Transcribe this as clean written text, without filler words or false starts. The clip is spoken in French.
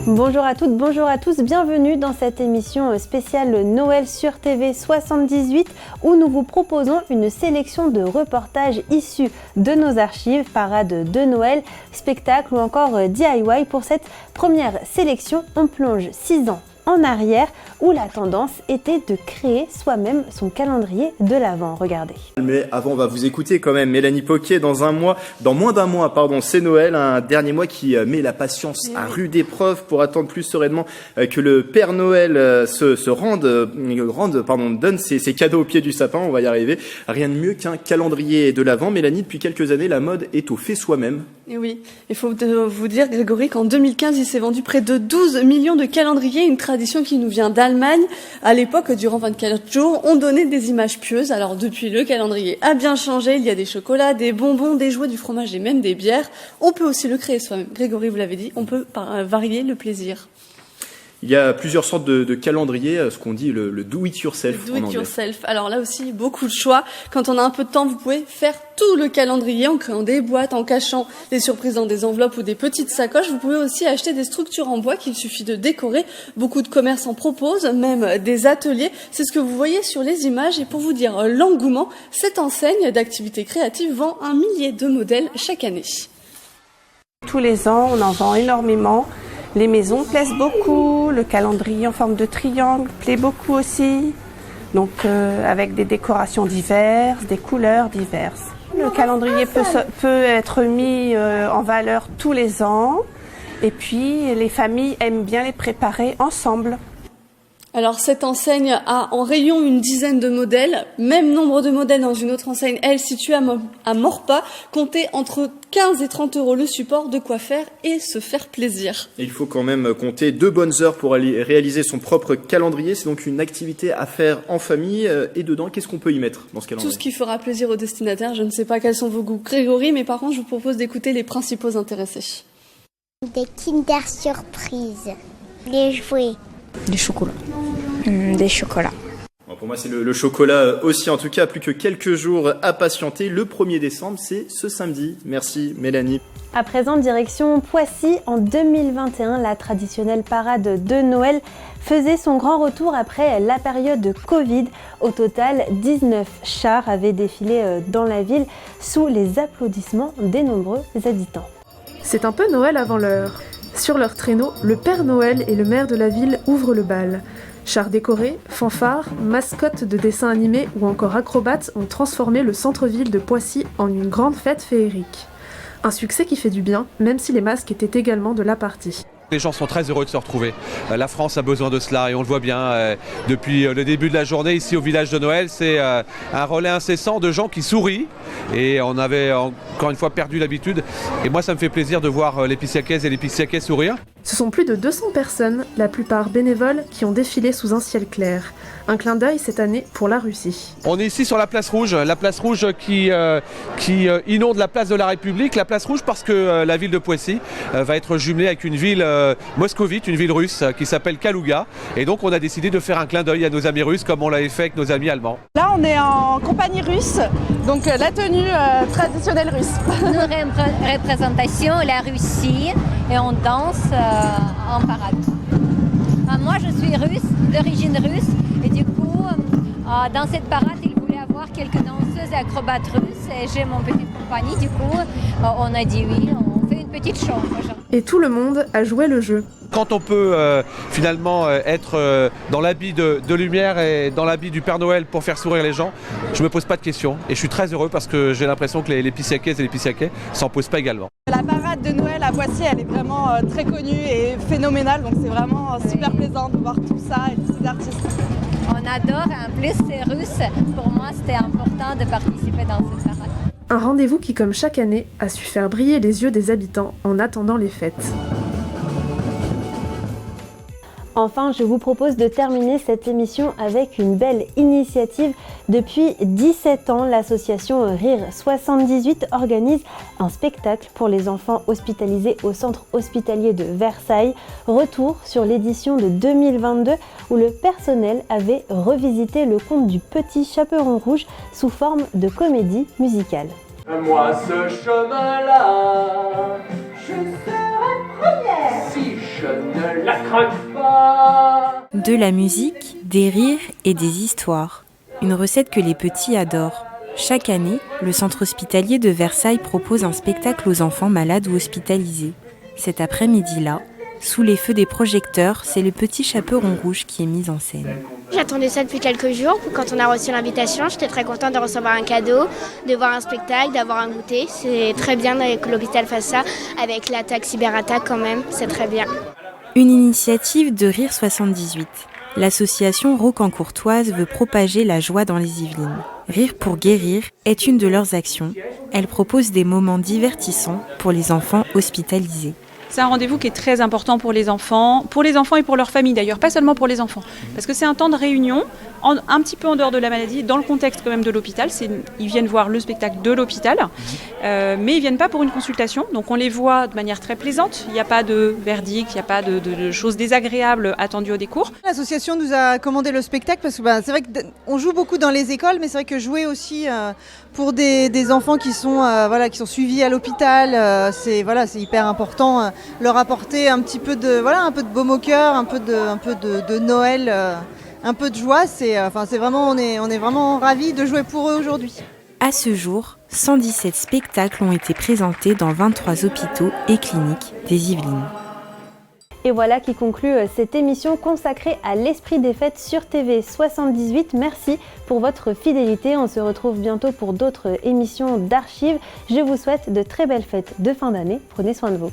Bonjour à toutes, bonjour à tous, bienvenue dans cette émission spéciale Noël sur TV 78 où nous vous proposons une sélection de reportages issus de nos archives, parades de Noël, spectacles ou encore DIY. Pour cette première sélection, on plonge 6 ans en arrière où la tendance était de créer soi-même son calendrier de l'Avent. Regardez. Mais avant, on va vous écouter quand même. Mélanie Poquet, dans moins d'un mois, c'est Noël, un dernier mois qui met la patience à rude épreuve pour attendre plus sereinement que le Père Noël donne ses cadeaux au pied du sapin. On va y arriver. Rien de mieux qu'un calendrier de l'Avent. Mélanie, depuis quelques années, la mode est au fait soi-même. Et oui, il faut vous dire, Grégory, qu'en 2015, il s'est vendu près de 12 millions de calendriers, une tradition qui nous vient d'Allemagne. À l'époque, durant 24 jours, on donnait des images pieuses. Alors depuis, le calendrier a bien changé. Il y a des chocolats, des bonbons, des jouets, du fromage et même des bières. On peut aussi le créer soi-même. Grégory, vous l'avez dit, on peut varier le plaisir. Il y a plusieurs sortes de calendriers, ce qu'on dit le do-it-yourself. Le do-it-yourself. Alors là aussi, beaucoup de choix. Quand on a un peu de temps, vous pouvez faire tout le calendrier en créant des boîtes, en cachant des surprises dans des enveloppes ou des petites sacoches. Vous pouvez aussi acheter des structures en bois qu'il suffit de décorer. Beaucoup de commerces en proposent, même des ateliers. C'est ce que vous voyez sur les images. Et pour vous dire l'engouement, cette enseigne d'activités créatives vend 1 millier de modèles chaque année. Tous les ans, on en vend énormément. Les maisons plaisent beaucoup, le calendrier en forme de triangle plaît beaucoup aussi, donc avec des décorations diverses, des couleurs diverses. Le calendrier peut être mis en valeur tous les ans et puis les familles aiment bien les préparer ensemble. Alors cette enseigne a en rayon une dizaine de modèles, même nombre de modèles dans une autre enseigne, elle située à Morpas, comptez entre 15 et 30 euros le support, de quoi faire et se faire plaisir. Il faut quand même compter 2 bonnes heures pour aller réaliser son propre calendrier, c'est donc une activité à faire en famille et dedans, qu'est-ce qu'on peut y mettre dans ce calendrier ? Tout ce qui fera plaisir aux destinataires, je ne sais pas quels sont vos goûts Grégory, mais par contre je vous propose d'écouter les principaux intéressés. Des Kinder Surprise, des jouets. Du chocolat. Des chocolats. Bon, pour moi, c'est le chocolat aussi. En tout cas, plus que quelques jours à patienter. Le 1er décembre, c'est ce samedi. Merci, Mélanie. À présent, direction Poissy. En 2021, la traditionnelle parade de Noël faisait son grand retour après la période de Covid. Au total, 19 chars avaient défilé dans la ville sous les applaudissements des nombreux habitants. C'est un peu Noël avant l'heure. Sur leur traîneau, le Père Noël et le maire de la ville ouvrent le bal. Chars décorés, fanfares, mascottes de dessins animés ou encore acrobates ont transformé le centre-ville de Poissy en une grande fête féerique. Un succès qui fait du bien, même si les masques étaient également de la partie. Les gens sont très heureux de se retrouver. La France a besoin de cela et on le voit bien depuis le début de la journée ici au village de Noël. C'est un relais incessant de gens qui sourient et on avait encore une fois perdu l'habitude. Et moi ça me fait plaisir de voir les Pissiacaises et les Pissiacais sourire. Ce sont plus de 200 personnes, la plupart bénévoles, qui ont défilé sous un ciel clair. Un clin d'œil cette année pour la Russie. On est ici sur la place rouge qui inonde la place de la République. La place rouge parce que la ville de Poissy va être jumelée avec une ville moscovite, une ville russe qui s'appelle Kalouga. Et donc on a décidé de faire un clin d'œil à nos amis russes comme on l'avait fait avec nos amis allemands. Là on est en compagnie russe, donc la tenue traditionnelle russe. Nous représentons la Russie et on danse en parade. Moi je suis russe, d'origine russe, et du coup dans cette parade il voulait avoir quelques danseuses acrobates russes et j'ai mon petite compagnie, du coup on a dit oui, on fait une petite show. Et tout le monde a joué le jeu. Quand on peut finalement être dans l'habit de lumière et dans l'habit du Père Noël pour faire sourire les gens, je me pose pas de questions et je suis très heureux parce que j'ai l'impression que les Pissiacaises et les Pissiacais s'en posent pas également. La parade de Noël à Poissy, elle est vraiment très connue et phénoménale, donc c'est vraiment super plaisant de voir tout ça et tous ces artistes. On adore, en plus c'est russe, pour moi c'était important de participer dans cette parade. Un rendez-vous qui, comme chaque année, a su faire briller les yeux des habitants en attendant les fêtes. Enfin, je vous propose de terminer cette émission avec une belle initiative. Depuis 17 ans, l'association Rire 78 organise un spectacle pour les enfants hospitalisés au centre hospitalier de Versailles. Retour sur l'édition de 2022 où le personnel avait revisité le conte du Petit Chaperon Rouge sous forme de comédie musicale. Moi ce chemin-là, je serai première. Si je ne craque pas. De la musique, des rires et des histoires. Une recette que les petits adorent. Chaque année, le centre hospitalier de Versailles propose un spectacle aux enfants malades ou hospitalisés. Cet après-midi-là, sous les feux des projecteurs, c'est le petit chaperon rouge qui est mis en scène. J'attendais ça depuis quelques jours. Quand on a reçu l'invitation, j'étais très contente de recevoir un cadeau, de voir un spectacle, d'avoir un goûter. C'est très bien que l'hôpital fasse ça, avec l'attaque cyberattaque quand même, c'est très bien. Une initiative de Rire 78. L'association Rocancourtoise veut propager la joie dans les Yvelines. Rire pour guérir est une de leurs actions. Elle propose des moments divertissants pour les enfants hospitalisés. C'est un rendez-vous qui est très important pour les enfants et pour leur famille d'ailleurs, pas seulement pour les enfants. Parce que c'est un temps de réunion, un petit peu en dehors de la maladie, dans le contexte quand même de l'hôpital. Ils viennent voir le spectacle de l'hôpital, mais ils ne viennent pas pour une consultation. Donc on les voit de manière très plaisante. Il n'y a pas de verdict, il n'y a pas de choses désagréables attendues au décours. L'association nous a commandé le spectacle parce que c'est vrai qu'on joue beaucoup dans les écoles, mais c'est vrai que jouer aussi pour des enfants qui sont suivis à l'hôpital, c'est hyper important. Leur apporter un petit peu de baume au cœur, un peu de Noël, un peu de joie. On est vraiment ravis de jouer pour eux aujourd'hui. À ce jour, 117 spectacles ont été présentés dans 23 hôpitaux et cliniques des Yvelines. Et voilà qui conclut cette émission consacrée à l'esprit des fêtes sur TV 78. Merci pour votre fidélité. On se retrouve bientôt pour d'autres émissions d'archives. Je vous souhaite de très belles fêtes de fin d'année. Prenez soin de vous.